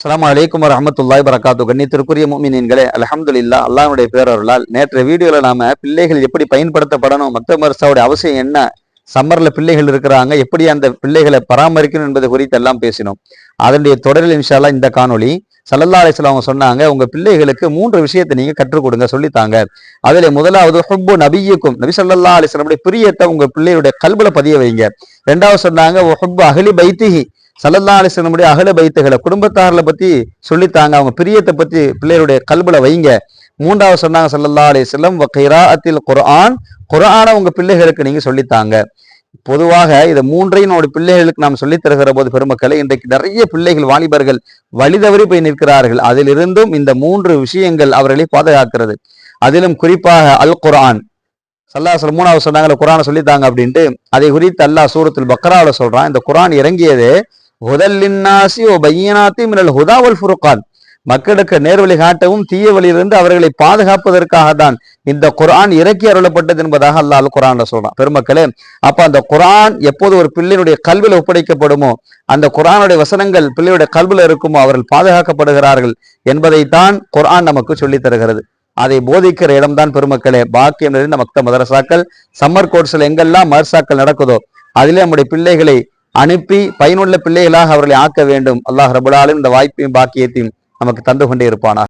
அஸ்ஸலாமு அலைக்கும் வரஹ்மத்துல்லாஹி வபரகாத்துஹு. கண்ணியத்திற்குரிய முஃமினீன்களே, அல்ஹம்துலில்லாஹ், அல்லாஹ்வுடைய பேரருளால் நேற்றைய வீடியோல நாம பிள்ளைகள் எப்படி பயன்படுத்தப்படணும், மக்தப் மதரசாவுடைய அவசியம் என்ன, சம்மர்ல பிள்ளைகள் இருக்கிறாங்க, எப்படி அந்த பிள்ளைகளை பராமரிக்கணும் என்பது குறித்து எல்லாம் பேசினோம். அதனுடைய தொடரில் இன்ஷா அல்லாஹ் இந்த காணொளி ஸல்லல்லாஹு அலைஹி வஸல்லம் அவங்க சொன்னாங்க, உங்க பிள்ளைகளுக்கு 3 விஷயத்தை நீங்க கற்றுக் கொடுங்க, சொல்லித்தாங்க. அதுல முதலாவது ஹுப்பு நபிய்யிக்கும், நபி ஸல்லல்லாஹு அலைஹி வஸல்லம் பிரியத்தை உங்க பிள்ளையுடைய கல்புல பதிய வைங்க. ரெண்டாவது சொன்னாங்க ஹுப்பு அஹ்லி பைத்திஹி, ஸல்லல்லாஹு அலைஹி வஸல்லம் அஹ்ல பைத்துகளை குடும்பத்தார்களை பத்தி சொல்லித்தாங்க, அவங்க பிரியத்தை பத்தி பிள்ளைகளுடைய கல்புல வைங்க. மூன்றாவது சொன்னாங்க ஸல்லல்லாஹு அலைஹி வஸல்லம் வ கிராஅத்தில் குர்ஆன், குர்ஆனை உங்க பிள்ளைகளுக்கு நீங்க சொல்லித்தாங்க. பொதுவாக இதை மூன்றையும் நம்முடைய பிள்ளைகளுக்கு நாம் சொல்லித் தருகிற போது பெருமக்களை, இன்றைக்கு நிறைய பிள்ளைகள் வாலிபர்கள் வழிதவறி போய் நிற்கிறார்கள். அதிலிருந்தும் இந்த 3 விஷயங்கள் அவர்களை பாதுகாக்கிறது. அதிலும் குறிப்பாக அல் குர்ஆன், ஸல்லல்லாஹு அலைஹி வஸல்லம் 3வது சொன்னாங்க குர்ஆனை சொல்லித்தாங்க அப்படின்ட்டு. அதை குறித்து அல்லாஹ் சூரத்துல் பக்ராவுல சொல்றான், இந்த குர்ஆன் இறங்கியது ஹுதல் லின்னாஸி வ பையினாத்தி மினல் ஹுதா வல் ஃபுர்கான், மக்களுக்கு நேர்வழி காட்டவும் தீய வழியிலிருந்து அவர்களை பாதுகாப்பதற்காக தான் இந்த குர்ஆன் இறக்கி அருளப்பட்டது என்பதாக அல்லாஹ் குர்ஆன்ல சொல்றான். பெருமக்களே, அப்ப அந்த குர்ஆன் எப்போது ஒரு பிள்ளையுடைய கல்வில ஒப்படைக்கப்படுமோ, அந்த குர்ஆனுடைய வசனங்கள் பிள்ளையுடைய கல்வில இருக்குமோ, அவர்கள் பாதுகாக்கப்படுகிறார்கள் என்பதைத்தான் குர்ஆன் நமக்கு சொல்லித் தருகிறது. அதை போதிக்கிற இடம்தான் பெருமக்களே பாக்கியம் நிறைந்த மக்தப் மதரசாக்கள். சம்மர் கோர்ஸ்ல எங்கெல்லாம் மதரசாக்கள் நடக்குதோ அதிலே நம்முடைய பிள்ளைகளை அனுப்பி பயனுள்ள பிள்ளைகளாக அவர்களை ஆக்க வேண்டும். அல்லாஹ் ரப்பல் ஆலமீன் இந்த வாய்ப்பையும் பாக்கியத்தையும் நமக்கு தந்து கொண்டே இருப்பானாக.